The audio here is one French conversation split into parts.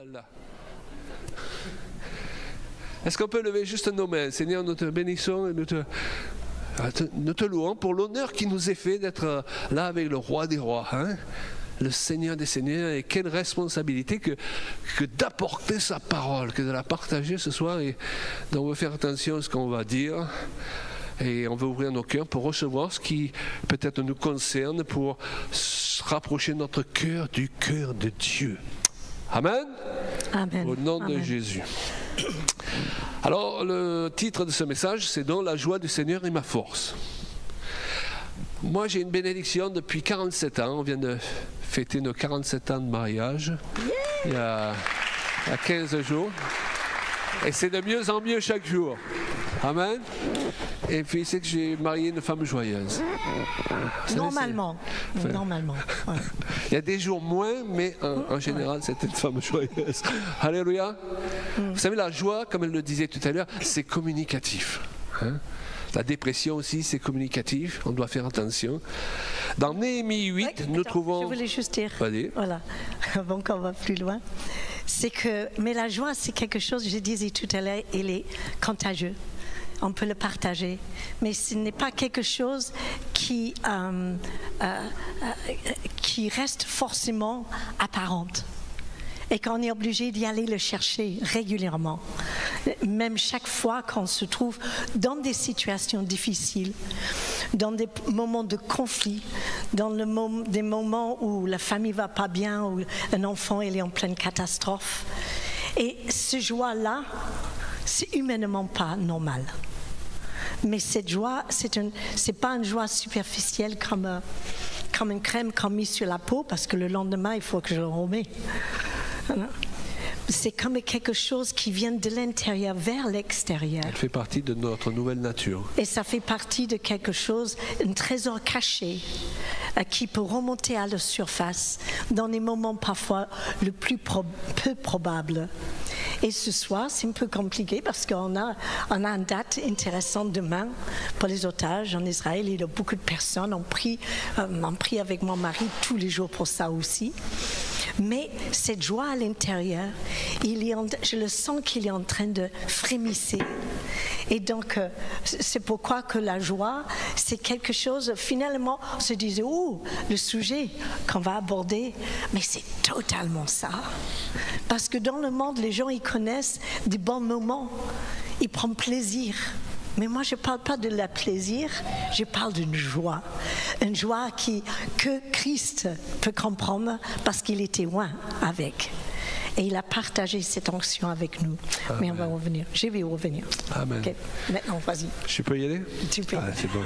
Voilà. Est-ce qu'on peut lever juste nos mains? Seigneur, nous te bénissons et nous te louons pour l'honneur qui nous est fait d'être là avec le roi des rois, hein? Le Seigneur des seigneurs, et quelle responsabilité que d'apporter sa parole, que de la partager ce soir. Et donc on va faire attention à ce qu'on va dire et on va ouvrir nos cœurs pour recevoir ce qui peut-être nous concerne, pour se rapprocher notre cœur du cœur de Dieu. Amen. Amen. Au nom Amen. de Jésus. Alors le titre de ce message, c'est donc la joie du Seigneur est ma force. Moi, j'ai une bénédiction depuis 47 ans. On vient de fêter nos 47 ans de mariage il y a 15 jours. Et c'est de mieux en mieux chaque jour. Amen. Et puis, c'est que j'ai marié une femme joyeuse. Normalement. Normalement. Ouais. Il y a des jours moins, mais en général, c'est une femme joyeuse. Alléluia. Vous savez, la joie, comme elle le disait tout à l'heure, c'est communicatif. Hein? La dépression aussi, c'est communicatif, on doit faire attention. Dans Néhémie 8, nous trouvons... Je voulais juste dire, Allez. voilà, avant qu'on va plus loin, c'est que, mais la joie, c'est quelque chose, je disais tout à l'heure, il est contagieux. On peut le partager, mais ce n'est pas quelque chose qui reste forcément apparente. Et qu'on est obligé d'y aller le chercher régulièrement. Même chaque fois qu'on se trouve dans des situations difficiles, dans des moments de conflit, dans des moments où la famille ne va pas bien, où un enfant il est en pleine catastrophe. Et ce joie-là, c'est humainement pas normal. Mais cette joie, c'est pas une joie superficielle comme une crème qu'on met sur la peau, parce que le lendemain, il faut que je le remette. C'est comme quelque chose qui vient de l'intérieur vers l'extérieur. Elle fait partie de notre nouvelle nature. Et ça fait partie de quelque chose, un trésor caché, qui peut remonter à la surface dans des moments parfois le plus peu probables. Et ce soir, c'est un peu compliqué parce qu'on a une date intéressante demain pour les otages en Israël. Il y a beaucoup de personnes. On prie avec mon mari tous les jours pour ça aussi. Mais cette joie à l'intérieur, je le sens qu'il est en train de frémisser. Et donc, c'est pourquoi que la joie, c'est quelque chose, finalement, on se disait, le sujet qu'on va aborder, mais c'est totalement ça. Parce que dans le monde, les gens, ils connaissent des bons moments, ils prennent plaisir. Mais moi, je ne parle pas de la plaisir, je parle d'une joie. Une joie que Christ peut comprendre parce qu'il était loin avec. Et il a partagé cette onction avec nous. Amen. Mais on va revenir. Je vais revenir. Amen. Okay. Maintenant, vas-y. Je peux y aller? Tu peux. Ah, c'est bon.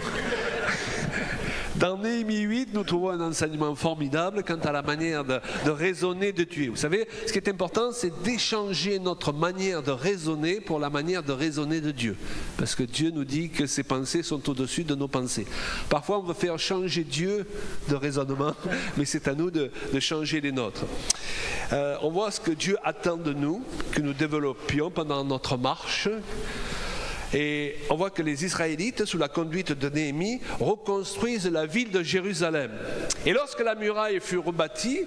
Dans Néhémie 8, nous trouvons un enseignement formidable quant à la manière de raisonner de Dieu. Vous savez, ce qui est important, c'est d'échanger notre manière de raisonner pour la manière de raisonner de Dieu. Parce que Dieu nous dit que ses pensées sont au-dessus de nos pensées. Parfois, on veut faire changer Dieu de raisonnement, mais c'est à nous de changer les nôtres. On voit ce que Dieu attend de nous, que nous développions pendant notre marche. Et on voit que les Israélites, sous la conduite de Néhémie, reconstruisent la ville de Jérusalem. Et lorsque la muraille fut rebâtie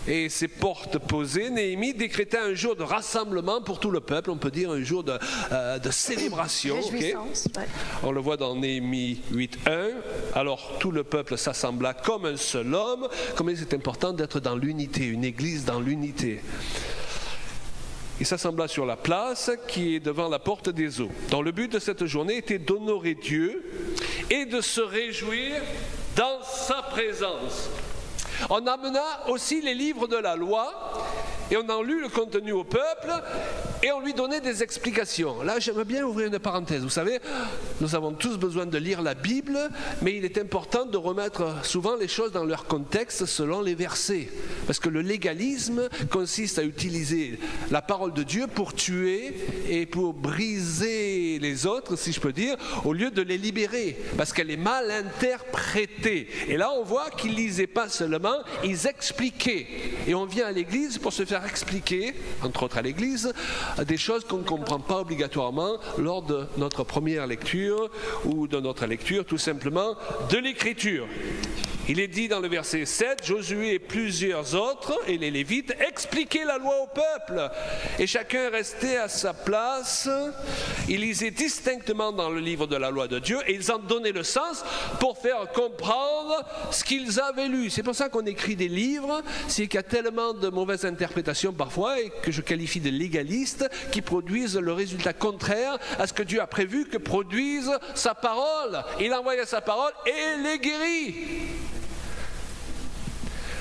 et ses portes posées, Néhémie décréta un jour de rassemblement pour tout le peuple, on peut dire un jour de célébration. Okay. On le voit dans Néhémie 8.1. Alors tout le peuple s'assembla comme un seul homme. Comme c'est important d'être dans l'unité, une église dans l'unité. Il s'assembla sur la place qui est devant la porte des eaux, dont le but de cette journée était d'honorer Dieu et de se réjouir dans sa présence. On amena aussi les livres de la loi et on en lut le contenu au peuple et on lui donnait des explications. Là, j'aimerais bien ouvrir une parenthèse. Vous savez, nous avons tous besoin de lire la Bible, mais il est important de remettre souvent les choses dans leur contexte selon les versets. Parce que le légalisme consiste à utiliser la parole de Dieu pour tuer et pour briser les autres, si je peux dire, au lieu de les libérer, parce qu'elle est mal interprétée. Et là, on voit qu'ils ne lisaient pas seulement, ils expliquaient. Et on vient à l'église pour se faire expliquer, entre autres à l'église, des choses qu'on ne comprend pas obligatoirement lors de notre première lecture ou de notre lecture tout simplement de l'écriture. Il est dit dans le verset 7, Josué et plusieurs autres, et les Lévites, expliquaient la loi au peuple. Et chacun restait à sa place. Ils lisaient distinctement dans le livre de la loi de Dieu, et ils en donnaient le sens pour faire comprendre ce qu'ils avaient lu. C'est pour ça qu'on écrit des livres, c'est qu'il y a tellement de mauvaises interprétations parfois, et que je qualifie de légalistes, qui produisent le résultat contraire à ce que Dieu a prévu que produise sa parole. Il envoie sa parole et les guérit.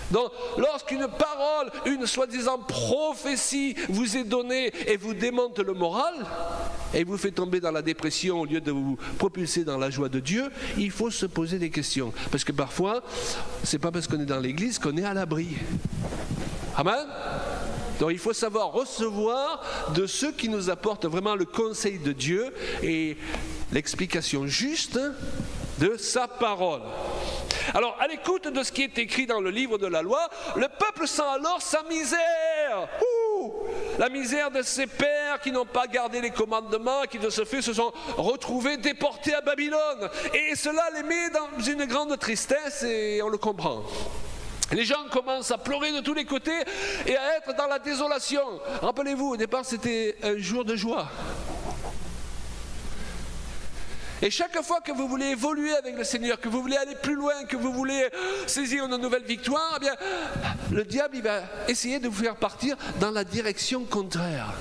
Donc, lorsqu'une parole, une soi-disant prophétie vous est donnée et vous démonte le moral et vous fait tomber dans la dépression au lieu de vous propulser dans la joie de Dieu, il faut se poser des questions. Parce que parfois, c'est pas parce qu'on est dans l'église qu'on est à l'abri. Amen. Donc il faut savoir recevoir de ceux qui nous apportent vraiment le conseil de Dieu et l'explication juste de sa parole. Alors, à l'écoute de ce qui est écrit dans le livre de la loi, le peuple sent alors sa misère. La misère de ses pères qui n'ont pas gardé les commandements, qui de ce fait se sont retrouvés déportés à Babylone. Et cela les met dans une grande tristesse et on le comprend. Les gens commencent à pleurer de tous les côtés et à être dans la désolation. Rappelez-vous, au départ, c'était un jour de joie. Et chaque fois que vous voulez évoluer avec le Seigneur, que vous voulez aller plus loin, que vous voulez saisir une nouvelle victoire, eh bien, le diable il va essayer de vous faire partir dans la direction contraire.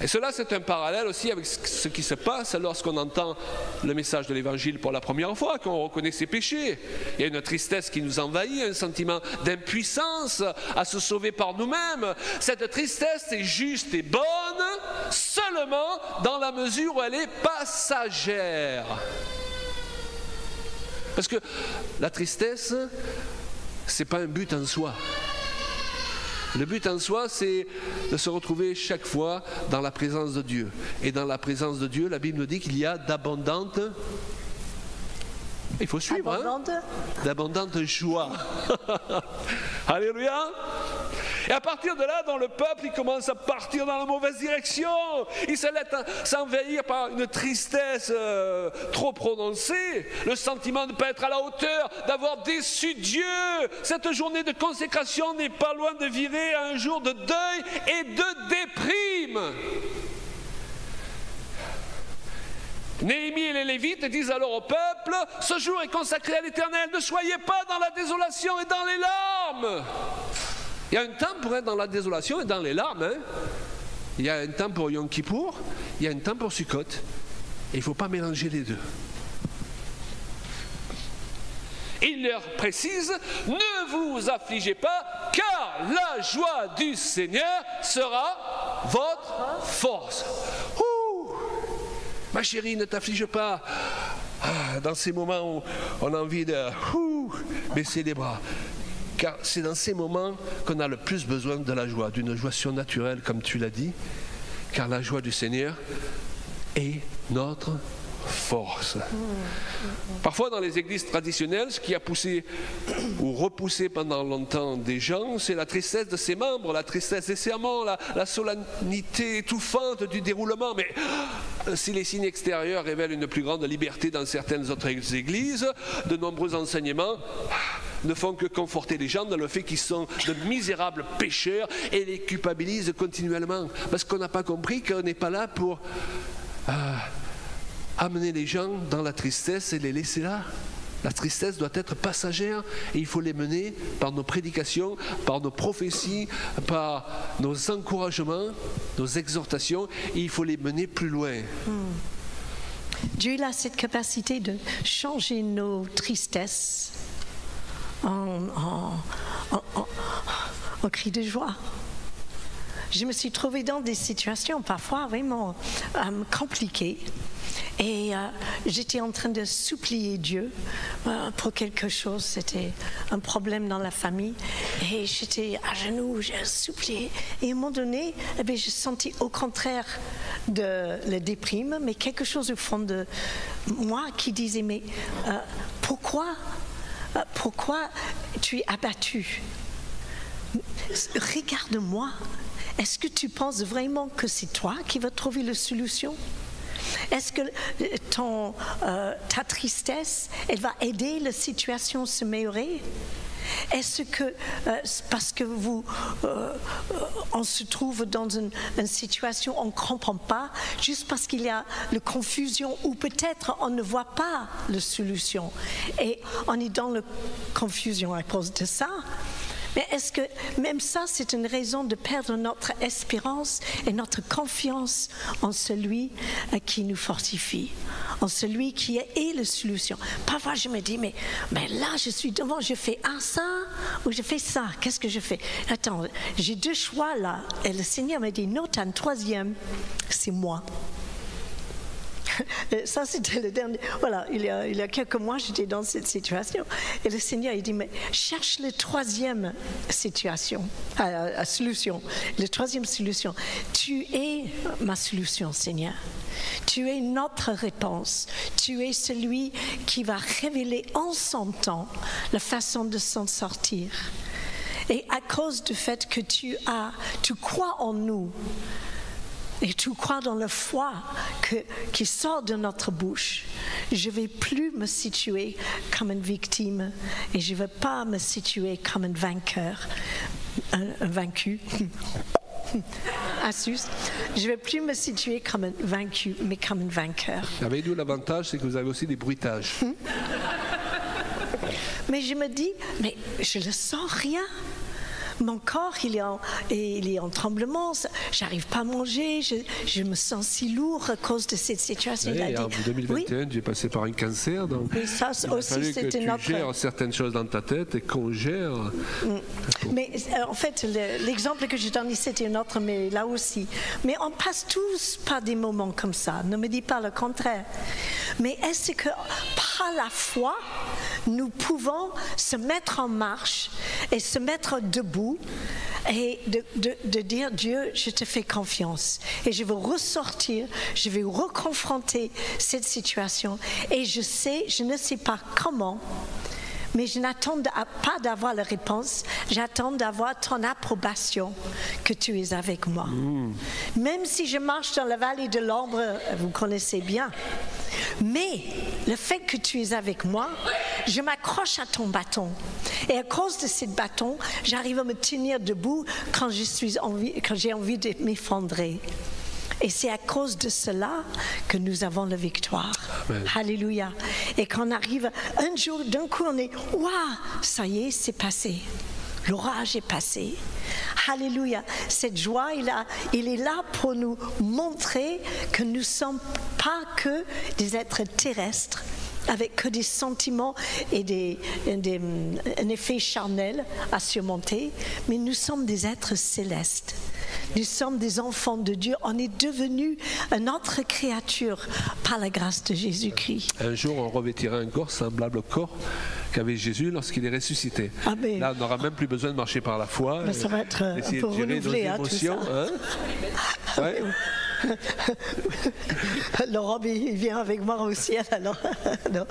Et cela, c'est un parallèle aussi avec ce qui se passe lorsqu'on entend le message de l'Évangile pour la première fois, qu'on reconnaît ses péchés. Il y a une tristesse qui nous envahit, un sentiment d'impuissance à se sauver par nous-mêmes. Cette tristesse est juste et bonne seulement dans la mesure où elle est passagère. Parce que la tristesse, ce n'est pas un but en soi. Le but en soi, c'est de se retrouver chaque fois dans la présence de Dieu. Et dans la présence de Dieu, la Bible nous dit qu'il y a d'abondantes... Il faut suivre, d'abondante joie. Alléluia. Et à partir de là, dans le peuple, il commence à partir dans la mauvaise direction. Il se laisse s'envahir par une tristesse trop prononcée, le sentiment de ne pas être à la hauteur, d'avoir déçu Dieu. Cette journée de consécration n'est pas loin de virer à un jour de deuil et de déprime. Néhémie et les Lévites disent alors au peuple, ce jour est consacré à l'Éternel, ne soyez pas dans la désolation et dans les larmes. Il y a un temps pour être dans la désolation et dans les larmes. Il y a un temps pour Yom Kippour, il y a un temps pour Sukkot. Et il ne faut pas mélanger les deux. Il leur précise, ne vous affligez pas, car la joie du Seigneur sera votre force. Ma chérie, ne t'afflige pas. Dans ces moments où on a envie de baisser les bras. Car c'est dans ces moments qu'on a le plus besoin de la joie, d'une joie surnaturelle, comme tu l'as dit. Car la joie du Seigneur est notre force. Parfois dans les églises traditionnelles, ce qui a poussé ou repoussé pendant longtemps des gens, c'est la tristesse de ses membres, la tristesse des serments, la solennité étouffante du déroulement. Mais si les signes extérieurs révèlent une plus grande liberté dans certaines autres églises, de nombreux enseignements ne font que conforter les gens dans le fait qu'ils sont de misérables pécheurs et les culpabilisent continuellement. Parce qu'on n'a pas compris qu'on n'est pas là pour amener les gens dans la tristesse et les laisser là. La tristesse doit être passagère et il faut les mener par nos prédications, par nos prophéties, par nos encouragements, nos exhortations, et il faut les mener plus loin. Dieu a cette capacité de changer nos tristesses en cris de joie. Je me suis trouvée dans des situations parfois vraiment compliquées. Et j'étais en train de supplier Dieu pour quelque chose. C'était un problème dans la famille. Et j'étais à genoux, j'ai supplié. Et à un moment donné, je sentis au contraire de la déprime, mais quelque chose au fond de moi qui disait, mais pourquoi tu es abattu? Regarde-moi. Est-ce que tu penses vraiment que c'est toi qui vas trouver la solution? Est-ce que ta tristesse, elle va aider la situation à s'améliorer? Est-ce que parce que on se trouve dans une situation on ne comprend pas, juste parce qu'il y a la confusion, ou peut-être on ne voit pas la solution et on est dans la confusion à cause de ça? Mais est-ce que même ça, c'est une raison de perdre notre espérance et notre confiance en celui qui nous fortifie, en celui qui est la solution? Parfois, je me dis, mais là, je suis devant, je fais ça ou je fais ça. Qu'est-ce que je fais? Attends, j'ai 2 choix là. Et le Seigneur m'a dit, non, tu as un troisième, c'est moi. Ça, c'était le dernier. Voilà, il y a quelques mois, j'étais dans cette situation. Et le Seigneur, il dit, mais cherche la troisième solution. La troisième solution. Tu es ma solution, Seigneur. Tu es notre réponse. Tu es celui qui va révéler en son temps la façon de s'en sortir. Et à cause du fait que tu crois en nous, et tu crois dans la foi qui sort de notre bouche, je ne vais plus me situer comme une victime et je ne vais pas me situer comme un vainqueur, un vaincu. Astuce. Je ne vais plus me situer comme un vaincu, mais comme un vainqueur. Avec nous, l'avantage, c'est que vous avez aussi des bruitages. Mais je me dis, mais je ne sens rien. Mon corps, il est en tremblement, j'arrive pas à manger, je me sens si lourd à cause de cette situation. Oui, en 2021, j'ai passé par un cancer, donc oui, ça il a aussi, fallu que tu gères certaines choses dans ta tête et qu'on gère. Mais en fait, l'exemple que je donne ici, c'était un autre, mais là aussi. Mais on passe tous par des moments comme ça, ne me dis pas le contraire. Mais est-ce que par la foi, nous pouvons se mettre en marche et se mettre debout et de dire, Dieu, je te fais confiance et je veux ressortir, je vais reconfronter cette situation et je ne sais pas comment, mais je n'attends pas d'avoir la réponse, j'attends d'avoir ton approbation que tu es avec moi. Même si je marche dans la vallée de l'ombre, vous connaissez bien, mais le fait que tu es avec moi, je m'accroche à ton bâton. Et à cause de ce bâton, j'arrive à me tenir debout quand j'ai envie de m'effondrer. Et c'est à cause de cela que nous avons la victoire. Amen. Alléluia. Et quand on arrive un jour, d'un coup, on est « Waouh, ça y est, c'est passé. L'orage est passé. » Alléluia. Cette joie, il est là pour nous montrer que nous ne sommes pas que des êtres terrestres, avec que des sentiments et un effet charnel à surmonter, mais nous sommes des êtres célestes. Nous sommes des enfants de Dieu. On est devenus une autre créature par la grâce de Jésus-Christ. Un jour, on revêtira un corps semblable au corps qu'avait Jésus lorsqu'il est ressuscité. Amen. Là, on n'aura même plus besoin de marcher par la foi. Mais ça va être un peu renouvelé, nos émotions, tout ça. Ouais. Laurent, il vient avec moi au ciel, alors non,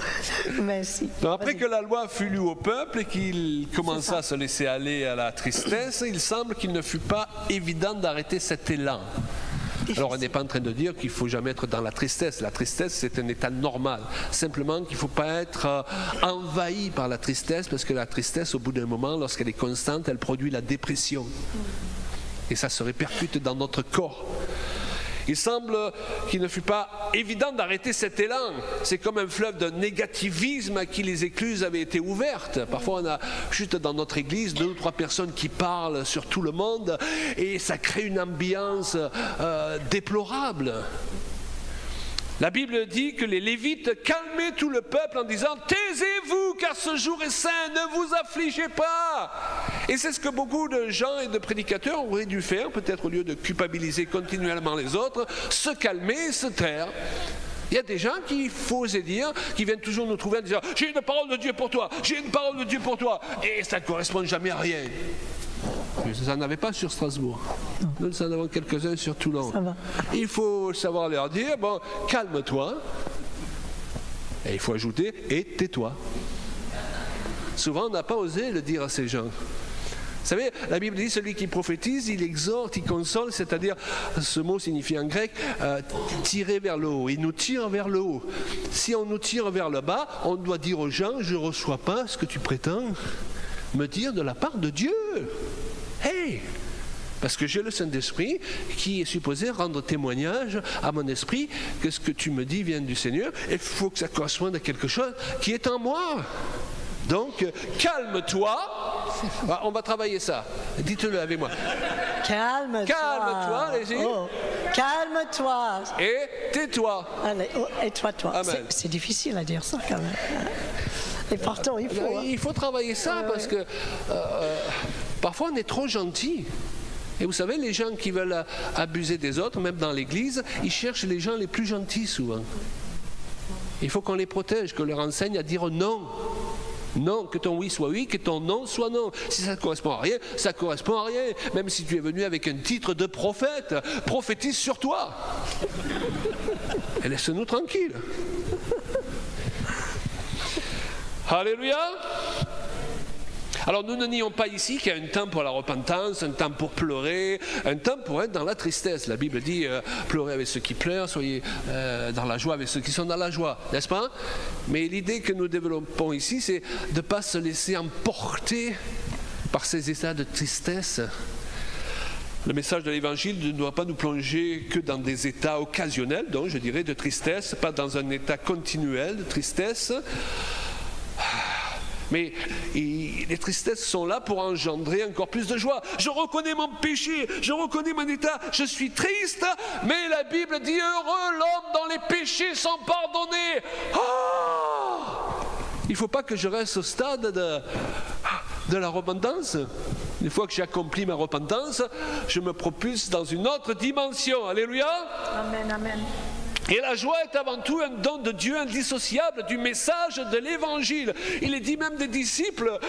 merci. Donc, après que la loi fut lue au peuple et qu'il commença à se laisser aller à la tristesse, il semble qu'il ne fut pas évident d'arrêter cet élan. Alors on n'est pas en train de dire qu'il ne faut jamais être dans la tristesse. La tristesse, c'est un état normal. Simplement qu'il ne faut pas être envahi par la tristesse, parce que la tristesse, au bout d'un moment, lorsqu'elle est constante, elle produit la dépression. Et ça se répercute dans notre corps. Il semble qu'il ne fut pas évident d'arrêter cet élan. C'est comme un fleuve de négativisme à qui les écluses avaient été ouvertes. Parfois, on a juste dans notre église 2 ou 3 personnes qui parlent sur tout le monde et ça crée une ambiance déplorable. La Bible dit que les Lévites calmaient tout le peuple en disant « Taisez-vous, car ce jour est saint, ne vous affligez pas !» Et c'est ce que beaucoup de gens et de prédicateurs auraient dû faire, peut-être au lieu de culpabiliser continuellement les autres, se calmer, se taire. Il y a des gens qui, il faut oser dire, qui viennent toujours nous trouver en disant « J'ai une parole de Dieu pour toi, j'ai une parole de Dieu pour toi !» Et ça ne correspond jamais à rien. Ça n'en avait pas sur Strasbourg. Nous en avons quelques-uns sur Toulon. Il faut savoir leur dire, bon, calme-toi. Et il faut ajouter, et tais-toi. Souvent, on n'a pas osé le dire à ces gens. Vous savez, la Bible dit celui qui prophétise, il exhorte, il console, c'est-à-dire, ce mot signifie en grec tirer vers le haut. Il nous tire vers le haut. Si on nous tire vers le bas, on doit dire aux gens, je ne reçois pas ce que tu prétends me dire de la part de Dieu. Hey! Parce que j'ai le Saint-Esprit qui est supposé rendre témoignage à mon esprit que ce que tu me dis vient du Seigneur et il faut que ça corresponde à quelque chose qui est en moi. Donc, calme-toi. On va travailler ça. Dites-le avec moi. Calme-toi. Calme-toi, allez-y. Oh. Calme-toi. Et tais-toi. Allez, oh, et toi. C'est difficile à dire ça quand même. Et pourtant, il faut. Il faut travailler ça parce que parfois on est trop gentil. Et vous savez, les gens qui veulent abuser des autres, même dans l'église, ils cherchent les gens les plus gentils souvent. Il faut qu'on les protège, qu'on leur enseigne à dire non. Non, que ton oui soit oui, que ton non soit non. Si ça ne correspond à rien, ça ne correspond à rien. Même si tu es venu avec un titre de prophète, prophétise sur toi. Et laisse-nous tranquilles. Alléluia. Alors nous ne nions pas ici qu'il y a un temps pour la repentance, un temps pour pleurer, un temps pour être dans la tristesse. La Bible dit pleurez avec ceux qui pleurent, soyez dans la joie avec ceux qui sont dans la joie, n'est-ce pas? Mais l'idée que nous développons ici, c'est de ne pas se laisser emporter par ces états de tristesse. Le message de l'Évangile ne doit pas nous plonger que dans des états occasionnels, donc je dirais de tristesse, pas dans un état continuel de tristesse. Mais les tristesses sont là pour engendrer encore plus de joie. Je reconnais mon péché, je reconnais mon état, je suis triste, mais la Bible dit heureux l'homme dont les péchés sont pardonnés. Oh! Il ne faut pas que je reste au stade de la repentance. Une fois que j'ai accompli ma repentance, je me propulse dans une autre dimension. Alléluia. Amen, amen. Et la joie est avant tout un don de Dieu indissociable du message de l'Évangile. Il est dit même des disciples,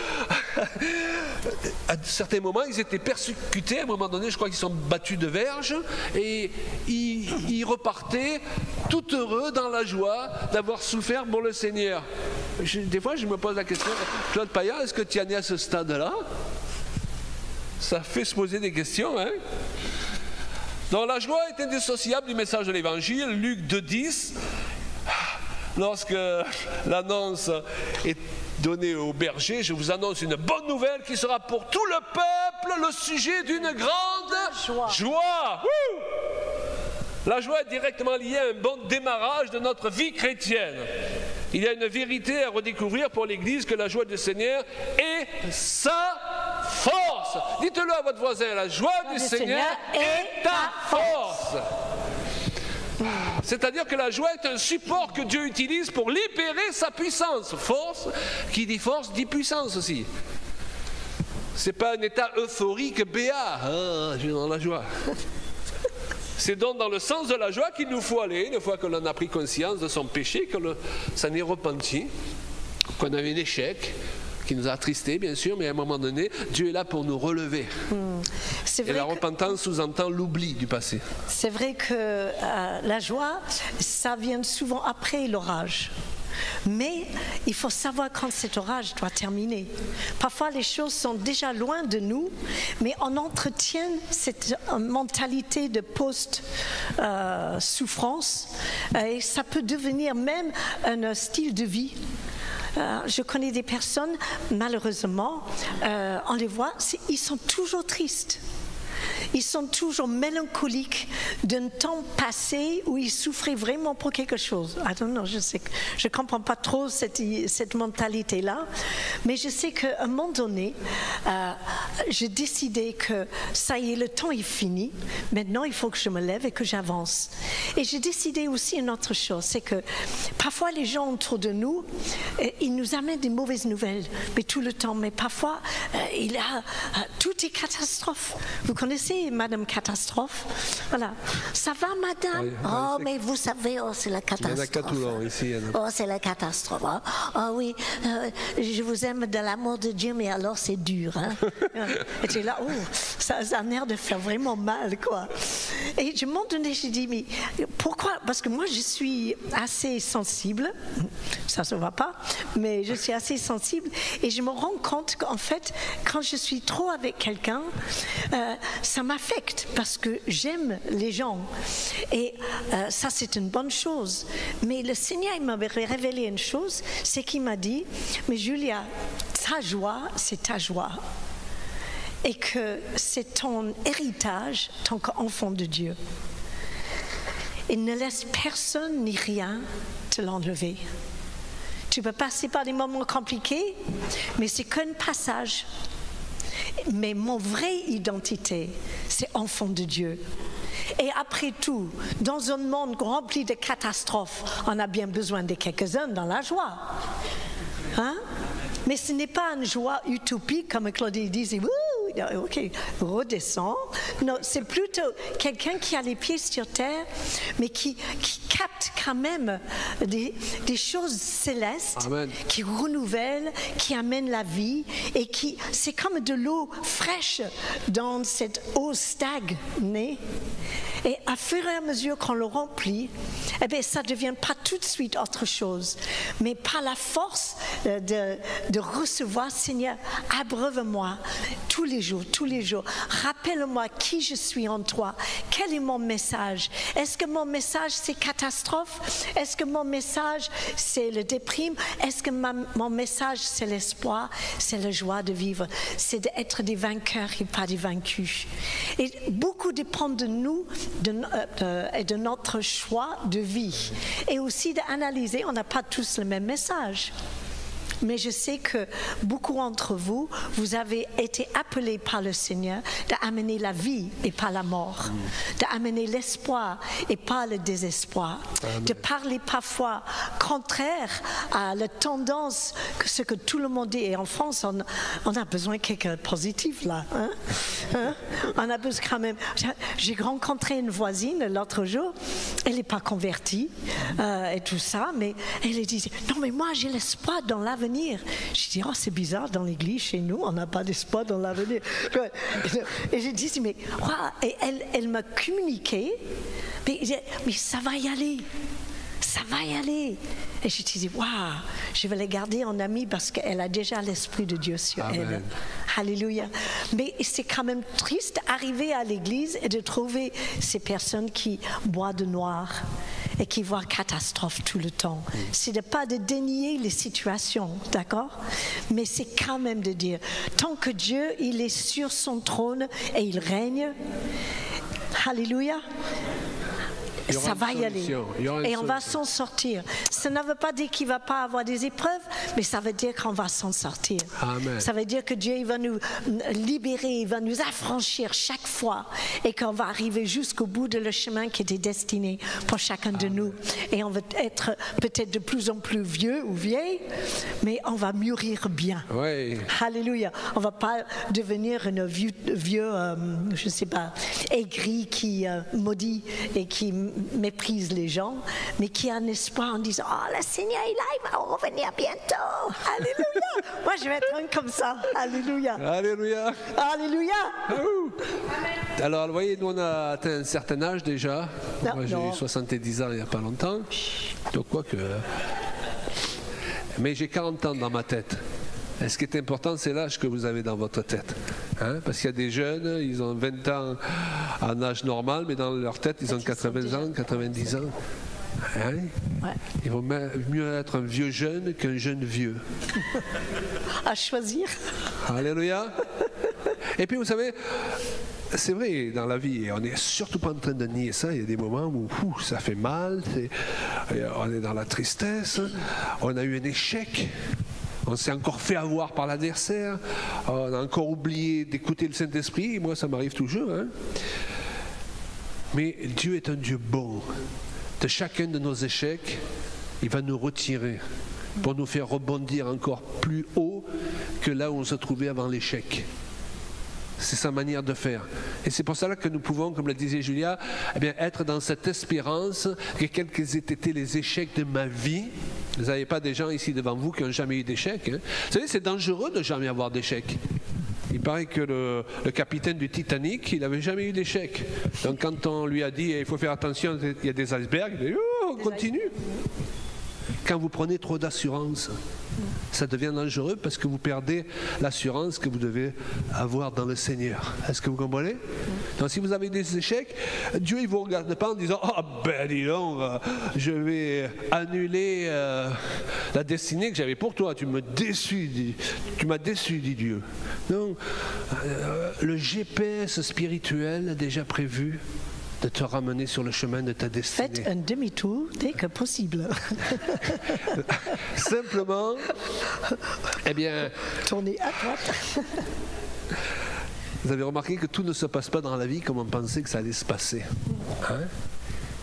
à certains moments, ils étaient persécutés. À un moment donné, je crois qu'ils sont battus de verge. Et ils repartaient tout heureux dans la joie d'avoir souffert pour le Seigneur. Des fois, je me pose la question, Claude Payan, est-ce que tu en es à ce stade-là? Ça fait se poser des questions, hein? Donc la joie est indissociable du message de l'Évangile. Luc 2,10, lorsque l'annonce est donnée au berger, je vous annonce une bonne nouvelle qui sera pour tout le peuple le sujet d'une grande joie. La joie est directement liée à un bon démarrage de notre vie chrétienne. Il y a une vérité à redécouvrir pour l'Église, que la joie du Seigneur est sa force. Dites-le à votre voisin, la joie du Seigneur est ta force. C'est-à-dire que la joie est un support que Dieu utilise pour libérer sa puissance. Force, qui dit force, dit puissance aussi. C'est pas un état euphorique béat. Ah, je suis dans la joie. C'est donc dans le sens de la joie qu'il nous faut aller, une fois que l'on a pris conscience de son péché, que ça n'est repenti, qu'on a eu un échec, qui nous a attristés bien sûr, mais à un moment donné, Dieu est là pour nous relever. Et la repentance sous-entend l'oubli du passé. C'est vrai que la joie, ça vient souvent après l'orage. Mais il faut savoir quand cet orage doit terminer. Parfois les choses sont déjà loin de nous, mais on entretient cette mentalité de post-souffrance et ça peut devenir même un style de vie. Je connais des personnes, malheureusement, on les voit, ils sont toujours tristes. Ils sont toujours mélancoliques d'un temps passé où ils souffraient vraiment pour quelque chose. I don't know, je ne comprends pas trop cette mentalité-là, mais je sais qu'à un moment donné, j'ai décidé que ça y est, le temps est fini. Maintenant, il faut que je me lève et que j'avance. Et j'ai décidé aussi une autre chose, c'est que parfois les gens autour de nous, ils nous amènent des mauvaises nouvelles, mais tout le temps. Mais parfois, tout est catastrophe. Vous connaissez Madame Catastrophe? Voilà. Ça va, Madame? Oui, oh, mais vous savez, oh, c'est la catastrophe. Il y en a qu'à Toulon, ici. Oh, c'est la catastrophe. Hein? Oh oui, je vous aime de l'amour de Dieu, mais alors c'est dur. Hein? Et tu es là, oh, ça a l'air de faire vraiment mal, quoi. Et je m'en donnais, j'ai dit, mais Pourquoi? Parce que moi, je suis assez sensible. Ça ne se voit pas, mais je suis assez sensible. Et je me rends compte qu'en fait, quand je suis trop avec quelqu'un, ça m'affecte parce que j'aime les gens. Et ça, c'est une bonne chose. Mais le Seigneur, il m'avait révélé une chose, c'est qu'il m'a dit, mais Julia, ta joie, c'est ta joie. Et que c'est ton héritage, tant qu'enfant de Dieu. Il ne laisse personne ni rien te l'enlever. Tu peux passer par des moments compliqués, mais c'est qu'un passage. Mais mon vraie identité, c'est enfant de Dieu. Et après tout, dans un monde rempli de catastrophes, on a bien besoin de quelques-uns dans la joie. Hein? Mais ce n'est pas une joie utopique, comme Claudie disait, ok, redescends. Non, c'est plutôt quelqu'un qui a les pieds sur terre, mais qui capte quand même des choses célestes, Amen. Qui renouvellent, qui amènent la vie, et c'est comme de l'eau fraîche dans cette eau stagnée. Et à fur et à mesure qu'on le remplit, eh bien, ça ne devient pas tout de suite autre chose. Mais par la force de recevoir, Seigneur, abreuve-moi tous les jours. Rappelle-moi qui je suis en toi. Quel est mon message? Est-ce que mon message, c'est catastrophe? Est-ce que mon message, c'est le déprime? Est-ce que mon message, c'est l'espoir? C'est la joie de vivre. C'est d'être des vainqueurs et pas des vaincus. Et beaucoup dépend de nous, et de notre choix de vie. Et aussi d'analyser, on n'a pas tous le même message. Mais je sais que beaucoup d'entre vous, vous avez été appelés par le Seigneur d'amener la vie et pas la mort, d'amener l'espoir et pas le désespoir, Amen. De parler parfois contraire à la tendance, que ce que tout le monde dit. Et en France, on a besoin de quelqu'un de positif là. Hein? On a besoin quand même. J'ai rencontré une voisine l'autre jour, elle n'est pas convertie et tout ça, mais elle disait, non mais moi j'ai l'espoir dans l'avenir. Je dis, oh, c'est bizarre, dans l'église, chez nous, on n'a pas d'espoir dans l'avenir. Et je dis, mais et elle m'a communiqué, mais ça va y aller. Ça va y aller. Et je disais, waouh, je vais la garder en amie parce qu'elle a déjà l'Esprit de Dieu sur Amen. elle. Alléluia. Mais c'est quand même triste d'arriver à l'église et de trouver ces personnes qui boivent de noir et qui voient catastrophe tout le temps. C'est de pas de dénier les situations, d'accord? Mais c'est quand même de dire, tant que Dieu, il est sur son trône et il règne, alléluia, ça va y aller. Et on va s'en sortir. Ça ne veut pas dire qu'il ne va pas avoir des épreuves, mais ça veut dire qu'on va s'en sortir. Amen. Ça veut dire que Dieu il va nous libérer, il va nous affranchir chaque fois et qu'on va arriver jusqu'au bout de le chemin qui était destiné pour chacun de nous. Et on va être peut-être de plus en plus vieux ou vieille, mais on va mûrir bien. Oui. Alléluia. On ne va pas devenir un vieux je ne sais pas, aigri qui maudit et qui méprise les gens, mais qui a un espoir en disant, oh, le Seigneur il va revenir bientôt. Alléluia. Moi je vais être un comme ça. Alléluia. Alléluia. Alléluia. Alors, vous voyez, nous on a atteint un certain âge déjà. Non, moi j'ai non. eu 70 ans il n'y a pas longtemps. Donc quoi que... Mais j'ai 40 ans dans ma tête. Et ce qui est important, c'est l'âge que vous avez dans votre tête. Hein? Parce qu'il y a des jeunes, ils ont 20 ans en âge normal, mais dans leur tête, ils ont 80 ans, 90 ans. Hein? Ouais. Il vaut mieux être un vieux jeune qu'un jeune vieux. À choisir. Alléluia. Et puis, vous savez, c'est vrai, dans la vie, et on n'est surtout pas en train de nier ça, il y a des moments où ça fait mal, on est dans la tristesse, on a eu un échec. On s'est encore fait avoir par l'adversaire. On a encore oublié d'écouter le Saint-Esprit. Moi, ça m'arrive toujours. Hein. Mais Dieu est un Dieu bon. De chacun de nos échecs, il va nous retirer pour nous faire rebondir encore plus haut que là où on se trouvait avant l'échec. C'est sa manière de faire. Et c'est pour cela que nous pouvons, comme le disait Julia, eh bien, être dans cette espérance que quels qu'aient été les échecs de ma vie, vous n'avez pas des gens ici devant vous qui n'ont jamais eu d'échec. Hein. Vous savez, c'est dangereux de jamais avoir d'échec. Il paraît que le capitaine du Titanic, il n'avait jamais eu d'échec. Donc quand on lui a dit il faut faire attention, il y a des icebergs, il a dit oh, on continue. Quand vous prenez trop d'assurance, ça devient dangereux parce que vous perdez l'assurance que vous devez avoir dans le Seigneur. Est-ce que vous comprenez? Donc si vous avez des échecs, Dieu il ne vous regarde pas en disant « Ah ben dis donc, je vais annuler la destinée que j'avais pour toi. Tu m'as déçu, dit Dieu. » Non, le GPS spirituel a déjà prévu de te ramener sur le chemin de ta destinée. Faites un demi-tour dès que possible. Simplement, eh bien... Tournez à droite. Vous avez remarqué que tout ne se passe pas dans la vie comme on pensait que ça allait se passer. Hein?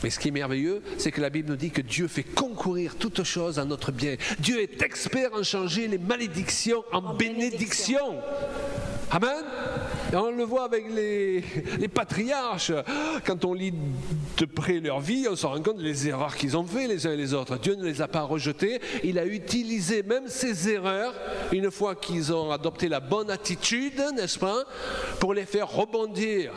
Mais ce qui est merveilleux, c'est que la Bible nous dit que Dieu fait concourir toutes choses à notre bien. Dieu est expert en changer les malédictions en bénédictions. Amen. Et on le voit avec les patriarches. Quand on lit de près leur vie, on se rend compte des erreurs qu'ils ont fait les uns et les autres. Dieu ne les a pas rejetées. Il a utilisé même ces erreurs, une fois qu'ils ont adopté la bonne attitude, n'est-ce pas, pour les faire rebondir.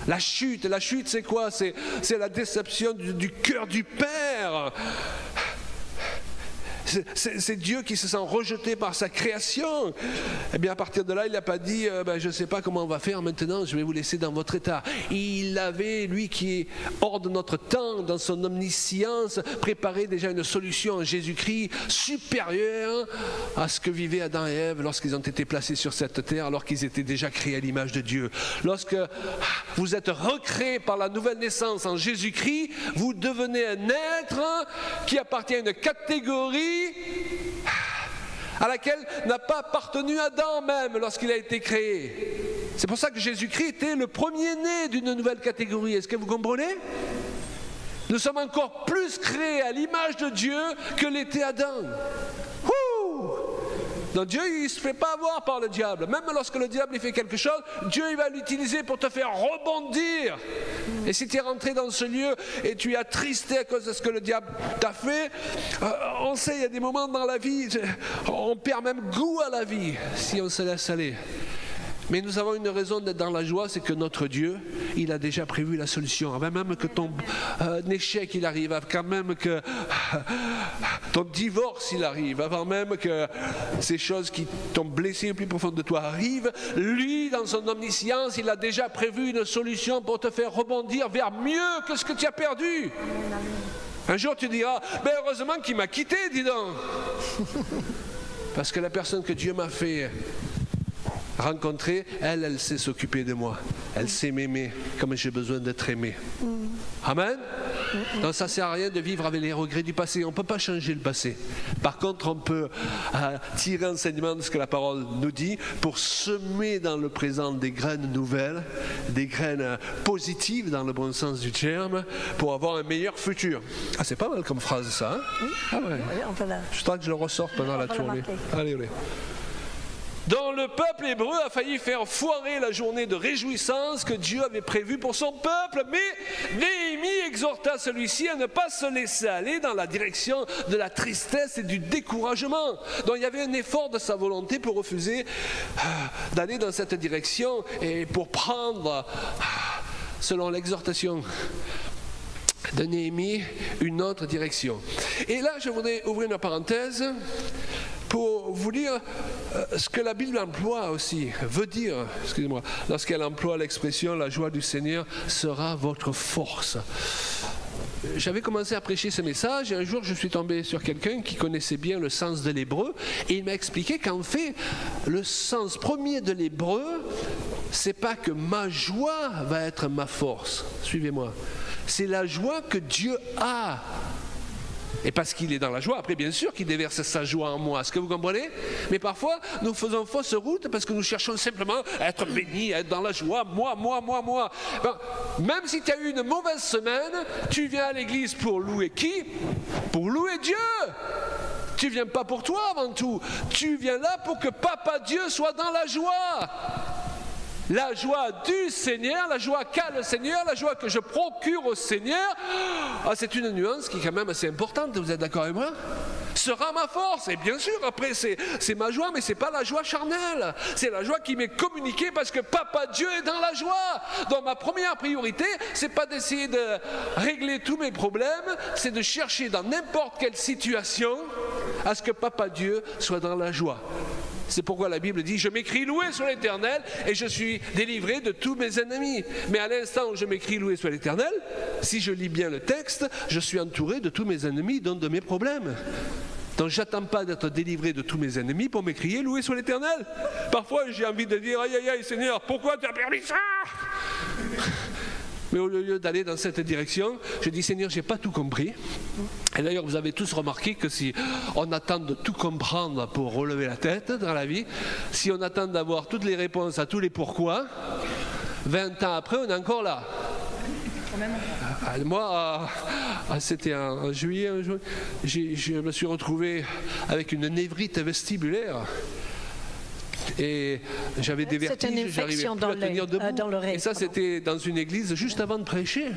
La chute c'est quoi? C'est la déception du cœur du Père. C'est Dieu qui se sent rejeté par sa création. Eh bien à partir de là, il n'a pas dit je ne sais pas comment on va faire maintenant, je vais vous laisser dans votre état. Il avait, lui qui est hors de notre temps, dans son omniscience, préparé déjà une solution en Jésus-Christ supérieure à ce que vivaient Adam et Ève lorsqu'ils ont été placés sur cette terre, alors qu'ils étaient déjà créés à l'image de Dieu. Lorsque vous êtes recréés par la nouvelle naissance en Jésus-Christ, vous devenez un être qui appartient à une catégorie à laquelle n'a pas appartenu Adam même lorsqu'il a été créé. C'est pour ça que Jésus-Christ était le premier-né d'une nouvelle catégorie. Est-ce que vous comprenez? Nous sommes encore plus créés à l'image de Dieu que l'était Adam. Donc Dieu, il ne se fait pas avoir par le diable. Même lorsque le diable il fait quelque chose, Dieu il va l'utiliser pour te faire rebondir. Et si tu es rentré dans ce lieu et tu es attristé à cause de ce que le diable t'a fait, on sait, il y a des moments dans la vie, on perd même goût à la vie si on se laisse aller. Mais nous avons une raison d'être dans la joie, c'est que notre Dieu, il a déjà prévu la solution. Avant même que ton échec il arrive, avant même que ton divorce il arrive, avant même que ces choses qui t'ont blessé au plus profond de toi arrivent, lui, dans son omniscience, il a déjà prévu une solution pour te faire rebondir vers mieux que ce que tu as perdu. Un jour tu diras, mais heureusement qu'il m'a quitté, dis donc. Parce que la personne que Dieu m'a fait rencontrer, elle sait s'occuper de moi. Elle sait m'aimer comme j'ai besoin d'être aimé. Amen. Donc ça ne sert à rien de vivre avec les regrets du passé. On ne peut pas changer le passé. Par contre, on peut tirer enseignement de ce que la parole nous dit pour semer dans le présent des graines nouvelles, des graines positives dans le bon sens du terme, pour avoir un meilleur futur. Ah, c'est pas mal comme phrase ça, hein? Oui. Ah ouais. Je crois que je le ressors pendant la tournée. Allez. dont le peuple hébreu a failli faire foirer la journée de réjouissance que Dieu avait prévue pour son peuple. Mais Néhémie exhorta celui-ci à ne pas se laisser aller dans la direction de la tristesse et du découragement. Donc il y avait un effort de sa volonté pour refuser d'aller dans cette direction et pour prendre, selon l'exhortation de Néhémie, une autre direction. Et là, je voudrais ouvrir une parenthèse pour vous dire ce que la Bible emploie aussi, veut dire, excusez-moi, lorsqu'elle emploie l'expression « la joie du Seigneur sera votre force ». J'avais commencé à prêcher ce message et un jour je suis tombé sur quelqu'un qui connaissait bien le sens de l'hébreu et il m'a expliqué qu'en fait, le sens premier de l'hébreu, c'est pas que ma joie va être ma force, suivez-moi, c'est la joie que Dieu a. Et parce qu'il est dans la joie, après bien sûr qu'il déverse sa joie en moi, est-ce que vous comprenez? Mais parfois, nous faisons fausse route parce que nous cherchons simplement à être bénis, à être dans la joie, moi. Ben, même si tu as eu une mauvaise semaine, tu viens à l'église pour louer qui? Pour louer Dieu. Tu viens pas pour toi avant tout, tu viens là pour que Papa Dieu soit dans la joie. La joie du Seigneur, la joie qu'a le Seigneur, la joie que je procure au Seigneur. Ah, c'est une nuance qui est quand même assez importante, vous êtes d'accord avec moi? sera ma force. Et bien sûr, après, c'est ma joie, mais ce n'est pas la joie charnelle. C'est la joie qui m'est communiquée parce que Papa Dieu est dans la joie. Donc ma première priorité, ce n'est pas d'essayer de régler tous mes problèmes, c'est de chercher dans n'importe quelle situation à ce que Papa Dieu soit dans la joie. C'est pourquoi la Bible dit « Je m'écris loué sur l'Éternel et je suis délivré de tous mes ennemis. » Mais à l'instant où je m'écris loué sur l'Éternel, si je lis bien le texte, je suis entouré de tous mes ennemis, donc de mes problèmes. Donc j'attends pas d'être délivré de tous mes ennemis pour m'écrier loué sur l'Éternel. Parfois j'ai envie de dire « Aïe aïe aïe Seigneur, pourquoi tu as permis ça ?» Mais au lieu d'aller dans cette direction, je dis Seigneur, je n'ai pas tout compris. Et d'ailleurs, vous avez tous remarqué que si on attend de tout comprendre pour relever la tête dans la vie, si on attend d'avoir toutes les réponses à tous les pourquoi, 20 ans après, on est encore là. Moi, c'était en juillet, je me suis retrouvé avec une névrite vestibulaire. Et j'avais des vertiges, j'arrivais plus à tenir debout. Et ça, c'était dans une église juste avant de prêcher.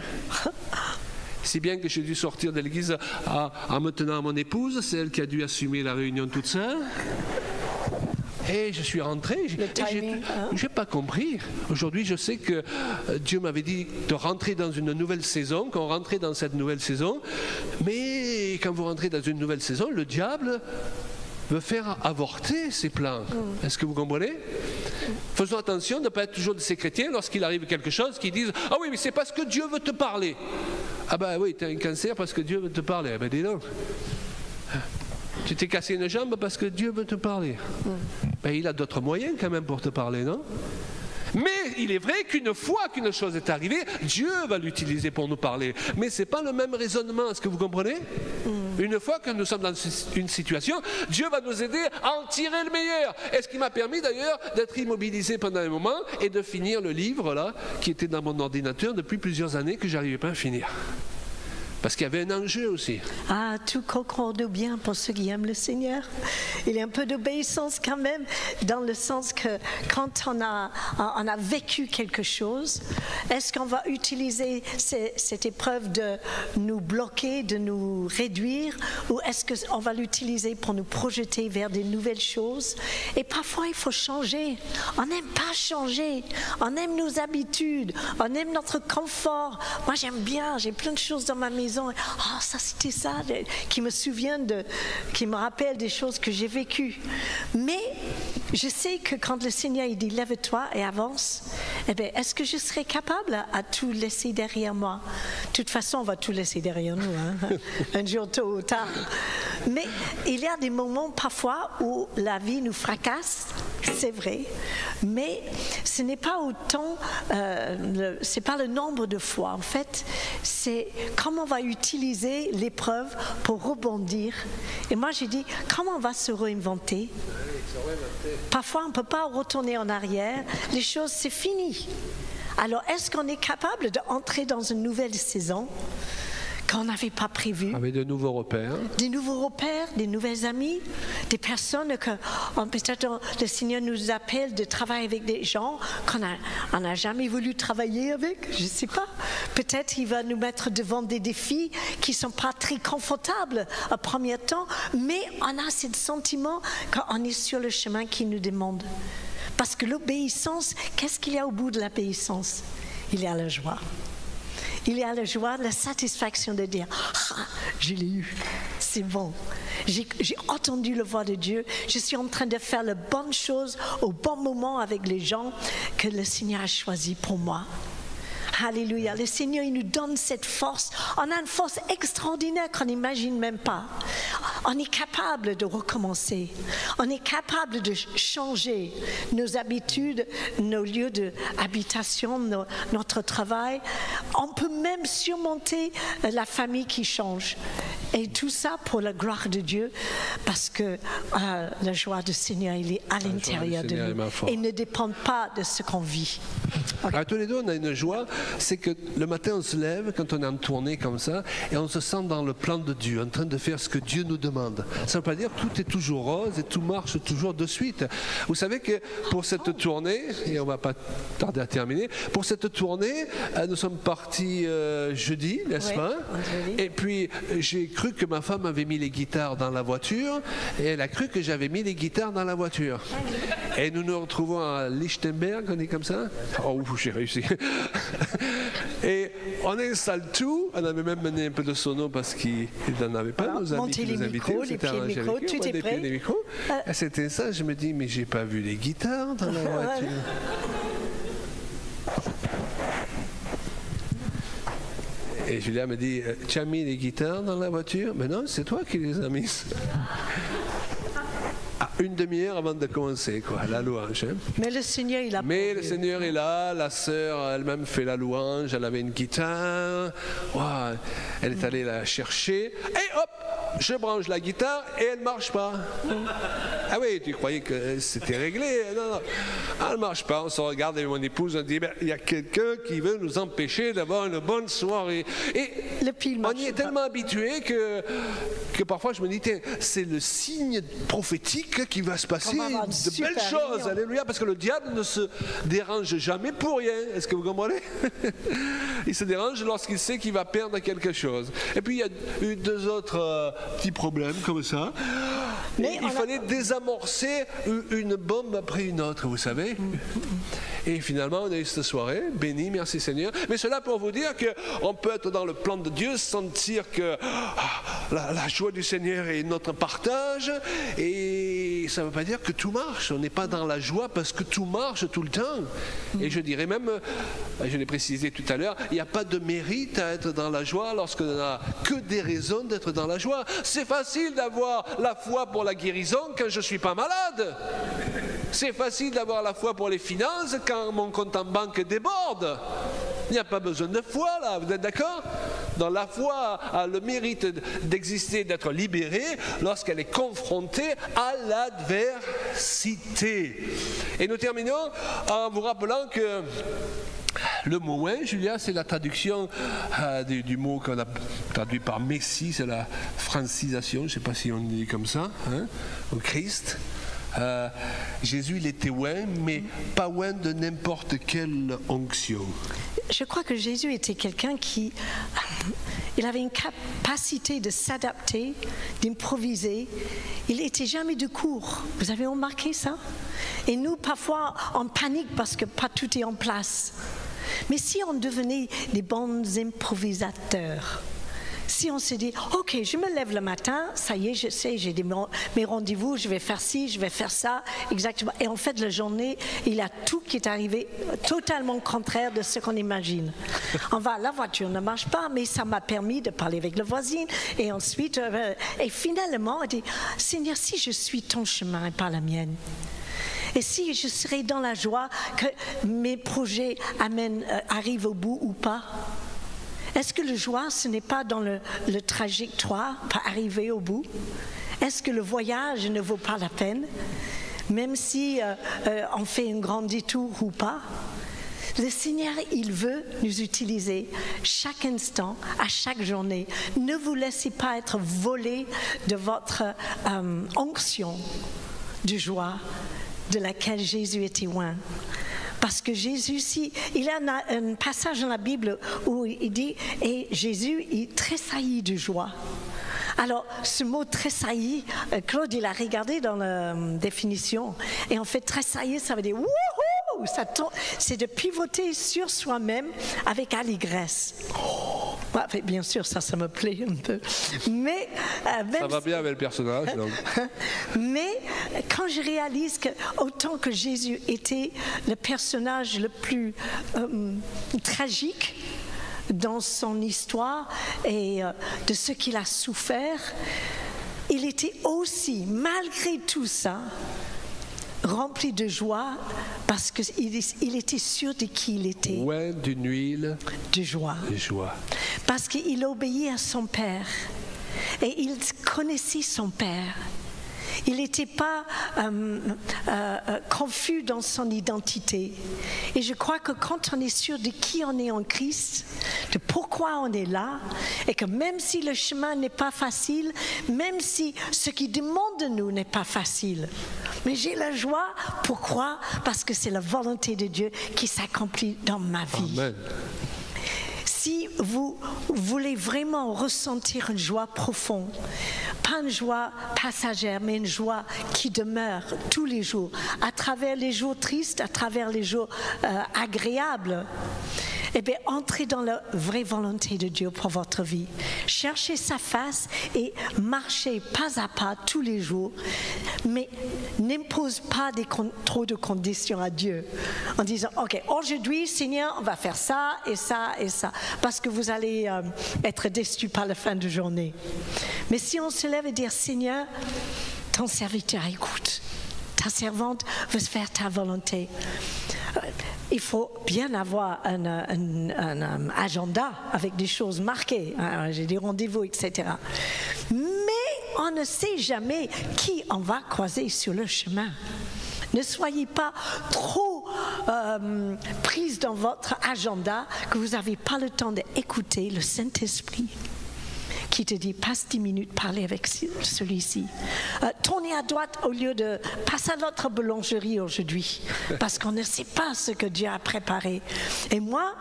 Si bien que j'ai dû sortir de l'église en me tenant à mon épouse, c'est elle qui a dû assumer la réunion toute seule. Et je suis rentré, j'ai pas compris. Aujourd'hui, je sais que Dieu m'avait dit de rentrer dans une nouvelle saison, qu'on rentrait dans cette nouvelle saison. Mais quand vous rentrez dans une nouvelle saison, le diable veut faire avorter ses plans. Est-ce que vous comprenez? Faisons attention de ne pas être toujours de ces chrétiens lorsqu'il arrive quelque chose qui disent « Ah oui, mais c'est parce que Dieu veut te parler. » Ah ben oui, tu as un cancer parce que Dieu veut te parler. Ah ben dis donc. Tu t'es cassé une jambe parce que Dieu veut te parler. Ben il a d'autres moyens quand même pour te parler, non? Mais il est vrai qu'une fois qu'une chose est arrivée, Dieu va l'utiliser pour nous parler. Mais ce n'est pas le même raisonnement, est-ce que vous comprenez? Une fois que nous sommes dans une situation, Dieu va nous aider à en tirer le meilleur. Et ce qui m'a permis d'ailleurs d'être immobilisé pendant un moment et de finir le livre là, qui était dans mon ordinateur depuis plusieurs années que je n'arrivais pas à finir. Parce qu'il y avait un enjeu aussi. Ah, tout concorde bien pour ceux qui aiment le Seigneur. Il y a un peu d'obéissance quand même, dans le sens que quand on a vécu quelque chose, est-ce qu'on va utiliser cette épreuve de nous bloquer, de nous réduire, ou est-ce qu'on va l'utiliser pour nous projeter vers des nouvelles choses? Et parfois, il faut changer. On n'aime pas changer. On aime nos habitudes. On aime notre confort. Moi, j'aime bien. J'ai plein de choses dans ma maison. Ah, ça c'était ça, qui me rappelle des choses que j'ai vécues. Mais je sais que quand le Seigneur il dit lève-toi et avance, eh bien, est-ce que je serai capable à tout laisser derrière moi? De toute façon, on va tout laisser derrière nous, hein? Un jour tôt ou tard. Mais il y a des moments parfois où la vie nous fracasse, c'est vrai. Mais ce n'est pas autant, c'est pas le nombre de fois. En fait, c'est comment on va utiliser l'épreuve pour rebondir. Et moi, j'ai dit, comment on va se réinventer? Parfois, on ne peut pas retourner en arrière. Les choses, c'est fini. Alors, est-ce qu'on est capable d'entrer dans une nouvelle saison qu'on n'avait pas prévu? Avec de nouveaux repères. Des nouveaux repères, des nouvelles amies, des personnes que peut-être le Seigneur nous appelle de travailler avec des gens qu'on n'a jamais voulu travailler avec, je ne sais pas. Peut-être il va nous mettre devant des défis qui ne sont pas très confortables au premier temps, mais on a ce sentiment qu'on est sur le chemin qu'il nous demande. Parce que l'obéissance, qu'est-ce qu'il y a au bout de l'obéissance? Il y a la joie. Il y a la joie, la satisfaction de dire ah, je l'ai eu, c'est bon. J'ai entendu la voix de Dieu. Je suis en train de faire la bonne chose au bon moment avec les gens que le Seigneur a choisi pour moi. Alléluia. Le Seigneur, il nous donne cette force. On a une force extraordinaire qu'on n'imagine même pas. On est capable de recommencer. On est capable de changer nos habitudes, nos lieux d'habitation, notre travail. On peut même surmonter la famille qui change. Et tout ça pour la gloire de Dieu, parce que la joie du Seigneur, il est à l'intérieur de nous. Et ne dépend pas de ce qu'on vit. Alors, tous les deux, on a une joie, c'est que le matin, on se lève, quand on est en tournée comme ça, et on se sent dans le plan de Dieu, en train de faire ce que Dieu nous demande. Ça ne veut pas dire que tout est toujours rose et tout marche toujours de suite. Vous savez que pour cette tournée, et on ne va pas tarder à terminer, pour cette tournée, nous sommes partis jeudi, n'est-ce pas? Et puis, j'ai cru que ma femme avait mis les guitares dans la voiture, et elle a cru que j'avais mis les guitares dans la voiture. Et nous nous retrouvons à Lichtenberg, on est comme ça? Oh, j'ai réussi. Et on installe tout. On avait même mené un peu de sono parce qu'il n'en avait pas, nos amis qui nous invitaient. Les pieds, les micros, tout est prêt. C'était ça, je me dis, mais j'ai pas vu les guitares dans la voiture. Et Julia me dit, tu as mis les guitares dans la voiture? Mais non, c'est toi qui les as mises. Une demi-heure avant de commencer, quoi, la louange. Hein. Mais le Seigneur, il a. Mais le Seigneur est là, la sœur elle-même fait la louange, elle avait une guitare, wow, elle est allée la chercher, et hop, je branche la guitare et elle ne marche pas. Ah oui, tu croyais que c'était réglé? Non, non, elle ne marche pas. On se regarde avec mon épouse, on dit, il y a quelqu'un qui veut nous empêcher d'avoir une bonne soirée. Et on y est tellement habitué que parfois je me dis, c'est le signe prophétique qui va se passer de belles choses. Alléluia, parce que le diable ne se dérange jamais pour rien. Est-ce que vous comprenez? Il se dérange lorsqu'il sait qu'il va perdre quelque chose. Et puis il y a eu deux autres petits problèmes comme ça. Mais il fallait désamorcer une bombe après une autre, vous savez. Et finalement, on a eu cette soirée, béni, merci Seigneur. Mais cela pour vous dire qu'on peut être dans le plan de Dieu, sentir que la joie du Seigneur est notre partage. Et ça ne veut pas dire que tout marche. On n'est pas dans la joie parce que tout marche tout le temps. Et je dirais même, je l'ai précisé tout à l'heure, il n'y a pas de mérite à être dans la joie lorsqu'on n'a que des raisons d'être dans la joie. C'est facile d'avoir la foi pour la guérison quand je ne suis pas malade. C'est facile d'avoir la foi pour les finances quand mon compte en banque déborde. Il n'y a pas besoin de foi là, vous êtes d'accord? Dans la foi a le mérite d'exister, d'être libérée lorsqu'elle est confrontée à l'adversité. Et nous terminons en vous rappelant que le mot « ouais », Julia, c'est la traduction du mot qu'on a traduit par « Messie », c'est la francisation, je ne sais pas si on dit comme ça, hein, au Christ. Jésus, il était loin, mais pas loin de n'importe quelle onction. Je crois que Jésus était quelqu'un qui il avait une capacité de s'adapter, d'improviser. Il n'était jamais de court. Vous avez remarqué ça? Et nous, parfois, on panique parce que pas tout est en place. Mais si on devenait des bons improvisateurs, si on se dit, ok, je me lève le matin, ça y est, je sais, j'ai mes rendez-vous, je vais faire ci, je vais faire ça, exactement. Et en fait, la journée, il y a tout qui est arrivé totalement contraire de ce qu'on imagine. La voiture ne marche pas, mais ça m'a permis de parler avec le voisin. Et ensuite, et finalement, on dit, Seigneur, si je suis ton chemin et pas la mienne, et si je serai dans la joie que mes projets arrivent au bout ou pas? Est-ce que la joie, ce n'est pas dans le trajectoire pour arriver au bout? Est-ce que le voyage ne vaut pas la peine, même si on fait un grand détour ou pas? Le Seigneur, il veut nous utiliser chaque instant, à chaque journée. Ne vous laissez pas être volé de votre onction de joie de laquelle Jésus était loin. Parce que Jésus, il y a un passage dans la Bible où il dit, et Jésus, il tressaillit de joie. Alors, ce mot tressaillir, Claude, il a regardé dans la définition, et en fait, tressaillir, ça veut dire wouhou, c'est de pivoter sur soi-même avec allégresse. Bien sûr, ça me plaît un peu. Mais, ça va bien avec le personnage. Donc. Mais quand je réalise que autant que Jésus était le personnage le plus tragique dans son histoire et de ce qu'il a souffert, il était aussi, malgré tout ça, rempli de joie parce qu'il était sûr de qui il était. Ouais, d'une huile. De joie. De joie. Parce qu'il obéit à son Père et il connaissait son Père. Il n'était pas confus dans son identité. Et je crois que quand on est sûr de qui on est en Christ, de pourquoi on est là, et que même si le chemin n'est pas facile, même si ce qu'il demande de nous n'est pas facile, mais j'ai la joie. Pourquoi? Parce que c'est la volonté de Dieu qui s'accomplit dans ma vie. Amen. Si vous voulez vraiment ressentir une joie profonde, pas une joie passagère, mais une joie qui demeure tous les jours, à travers les jours tristes, à travers les jours agréables, eh bien, entrez dans la vraie volonté de Dieu pour votre vie. Cherchez sa face et marchez pas à pas tous les jours, mais n'impose pas trop de conditions à Dieu en disant, OK, aujourd'hui, Seigneur, on va faire ça et ça et ça, parce que vous allez être déçus par la fin de journée. Mais si on se lève et dire, Seigneur, ton serviteur écoute, ta servante veut faire ta volonté. Il faut bien avoir un agenda avec des choses marquées. J'ai des rendez-vous, etc. Mais on ne sait jamais qui on va croiser sur le chemin. Ne soyez pas trop prise dans votre agenda que vous n'avez pas le temps d'écouter le Saint-Esprit qui te dit, passe 10 minutes, parler avec celui-ci. Tournez à droite au lieu de passer à l'autre boulangerie aujourd'hui, parce qu'on ne sait pas ce que Dieu a préparé. Et moi,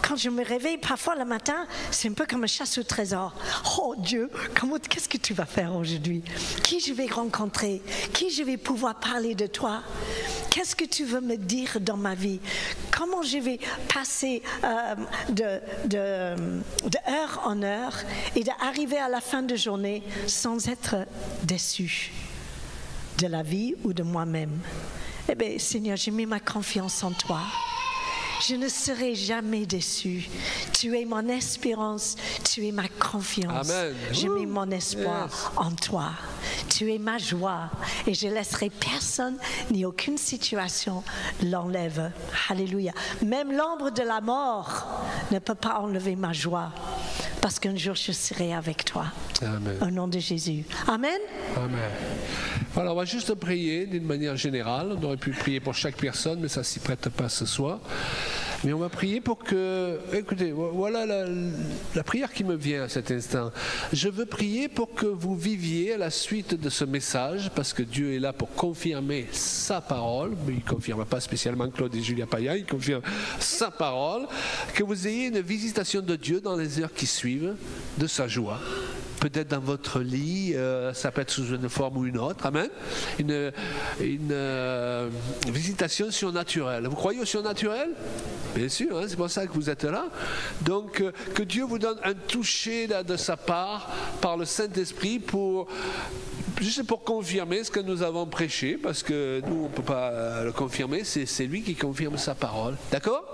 quand je me réveille parfois le matin, c'est un peu comme une chasse au trésor. Oh Dieu, qu'est-ce que tu vas faire aujourd'hui? Qui je vais rencontrer? Qui je vais pouvoir parler de toi? Qu'est-ce que tu veux me dire dans ma vie? Comment je vais passer de heure en heure et d'arriver à la fin de journée sans être déçu de la vie ou de moi-même? Eh bien, Seigneur, j'ai mis ma confiance en toi. Je ne serai jamais déçu. Tu es mon espérance, tu es ma confiance. Amen. Je mets mon espoir en toi. Tu es ma joie et je laisserai personne ni aucune situation l'enlève. Alléluia. Même l'ombre de la mort ne peut pas enlever ma joie parce qu'un jour je serai avec toi. Amen. Au nom de Jésus. Amen. Amen. Voilà, on va juste prier d'une manière générale. On aurait pu prier pour chaque personne, mais ça ne s'y prête pas ce soir. Mais on va prier pour que... Écoutez, voilà la prière qui me vient à cet instant. Je veux prier pour que vous viviez à la suite de ce message, parce que Dieu est là pour confirmer sa parole, mais il ne confirme pas spécialement Claude et Julia Payan, il confirme sa parole, que vous ayez une visitation de Dieu dans les heures qui suivent, de sa joie. Peut-être dans votre lit, ça peut être sous une forme ou une autre, amen. Une visitation surnaturelle. Vous croyez au surnaturel? Bien sûr, hein, c'est pour ça que vous êtes là. Donc, que Dieu vous donne un toucher de sa part, par le Saint-Esprit, juste pour confirmer ce que nous avons prêché, parce que nous, on ne peut pas le confirmer, c'est lui qui confirme sa parole. D'accord?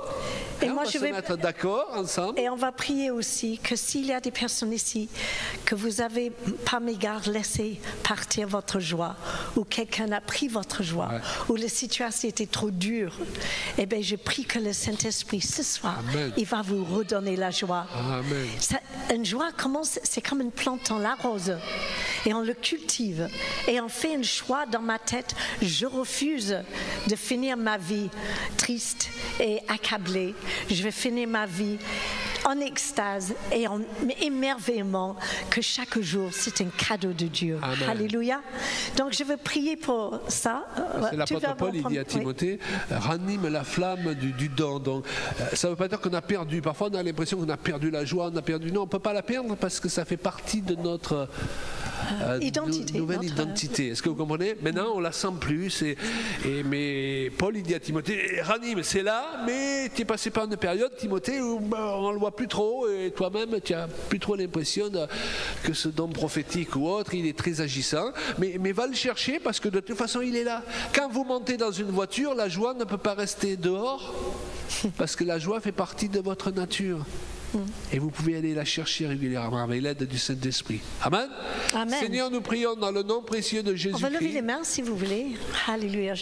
Et moi, on va se mettre d'accord ensemble. Et on va prier aussi que s'il y a des personnes ici, que vous avez par mégarde laissé partir votre joie, ou quelqu'un a pris votre joie, ou la situation était trop dure, eh bien, je prie que le Saint-Esprit, ce soir, Amen. Il va vous redonner la joie. Amen. Une joie, c'est comme une plante, on l'arrose, et on le cultive, et on fait un choix dans ma tête, je refuse de finir ma vie triste et accablée. Je vais finir ma vie en extase et en émerveillement que chaque jour c'est un cadeau de Dieu. Amen. Alléluia. Donc je veux prier pour ça. C'est l'apôtre Paul, il dit à Timothée, ranime la flamme du don. Donc ça ne veut pas dire qu'on a perdu. Parfois on a l'impression qu'on a perdu la joie, on a perdu. Non, on ne peut pas la perdre parce que ça fait partie de notre nouvelle identité. Est-ce que vous comprenez? Maintenant on la sent plus. Mais Paul il dit à Timothée, ranime, c'est là, mais tu es passé par une période, Timothée, où on ne le voit plus trop et toi-même tu n'as plus trop l'impression que ce don prophétique ou autre, il est très agissant. Mais va le chercher parce que de toute façon il est là. Quand vous montez dans une voiture, la joie ne peut pas rester dehors parce que la joie fait partie de votre nature. Et vous pouvez aller la chercher régulièrement avec l'aide du Saint-Esprit. Amen. Amen. Seigneur, nous prions dans le nom précieux de Jésus-Christ. On va lever les mains si vous voulez. Alléluia.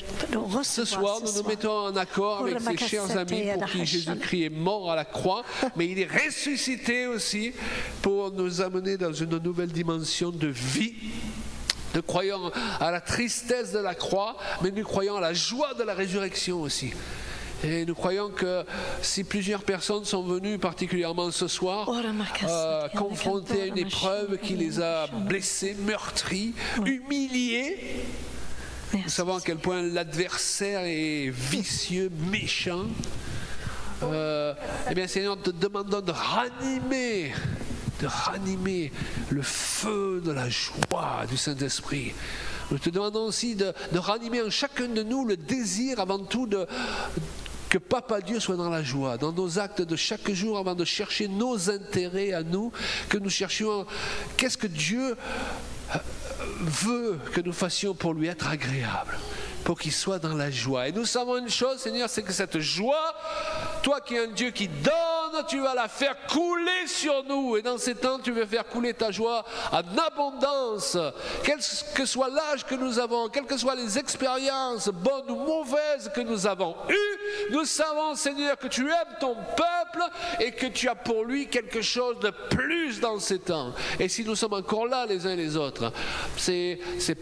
Ce soir, nous nous mettons en accord avec ces chers amis pour qui Jésus-Christ est mort à la croix, mais il est ressuscité aussi pour nous amener dans une nouvelle dimension de vie Nous croyons à la tristesse de la croix, mais nous croyons à la joie de la résurrection aussi. Et nous croyons que si plusieurs personnes sont venues, particulièrement ce soir, confrontées à une épreuve qui les a blessés, meurtris, humiliés, nous savons à quel point l'adversaire est vicieux, méchant. Eh bien, Seigneur, te demandons de ranimer le feu de la joie du Saint-Esprit. Nous te demandons aussi de ranimer en chacun de nous le désir avant tout que Papa Dieu soit dans la joie, dans nos actes de chaque jour, avant de chercher nos intérêts à nous, que nous cherchions qu'est-ce que Dieu veut que nous fassions pour lui être agréable, pour qu'il soit dans la joie. Et nous savons une chose, Seigneur, c'est que cette joie, toi qui es un Dieu qui donne, tu vas la faire couler sur nous. Et dans ces temps, tu veux faire couler ta joie en abondance. Quel que soit l'âge que nous avons, quelles que soient les expériences, bonnes ou mauvaises que nous avons eues, nous savons, Seigneur, que tu aimes ton peuple et que tu as pour lui quelque chose de plus dans ces temps. Et si nous sommes encore là les uns et les autres, c'est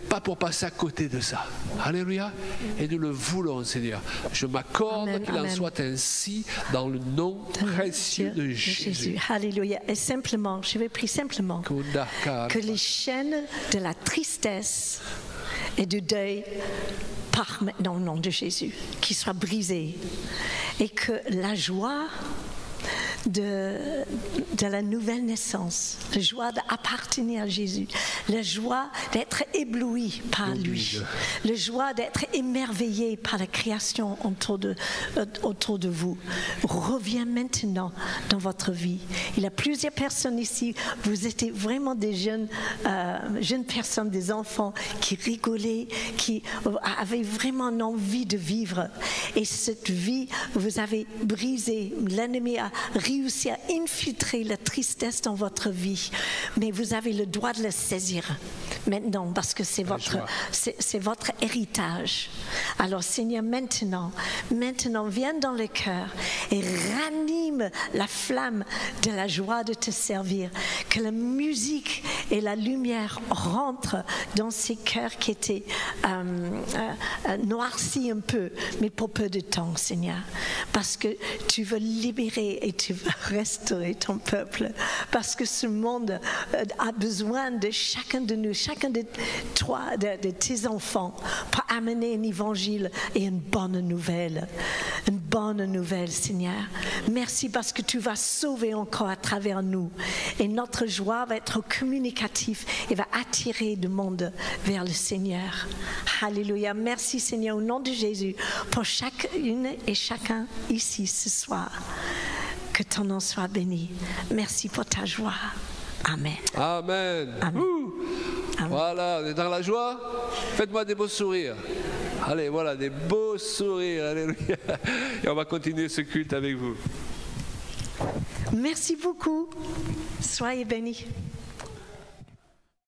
pas pour passer à côté de ça. Alléluia. Et nous le voulons, Seigneur. Je m'accorde qu'il en soit ainsi dans le nom précieux de Jésus. Alléluia. Et simplement, je vais prier simplement que les chaînes de la tristesse et du deuil partent maintenant au nom de Jésus, qu'ils soient brisés et que la joie de la nouvelle naissance, la joie d'appartenir à Jésus, la joie d'être ébloui par lui, la joie d'être émerveillé par la création autour de vous, revient maintenant dans votre vie. Il y a plusieurs personnes ici, vous étiez vraiment des jeunes personnes, des enfants qui rigolaient, qui avaient vraiment envie de vivre. Et cette vie, vous avez brisé, l'ennemi a réussi à infiltrer la tristesse dans votre vie, mais vous avez le droit de le saisir maintenant parce que c'est votre héritage. Alors Seigneur, maintenant viens dans le cœur et ranime la flamme de la joie de te servir, que la musique et la lumière rentrent dans ces cœurs qui étaient noircis un peu, mais pour peu de temps, Seigneur, parce que tu veux libérer et tu veux restaurer ton peuple, parce que ce monde a besoin de chacun de nous, chacun de toi, de tes enfants, pour amener un évangile et une bonne nouvelle, Seigneur. Merci parce que tu vas sauver encore à travers nous, et notre joie va être communicative et va attirer le monde vers le Seigneur. Alléluia. Merci Seigneur, au nom de Jésus, pour chacune et chacun ici ce soir. Que ton nom soit béni. Merci pour ta joie. Amen. Amen. Amen. Amen. Voilà, on est dans la joie. Faites-moi des beaux sourires. Allez, voilà, des beaux sourires. Alléluia. Et on va continuer ce culte avec vous. Merci beaucoup. Soyez bénis.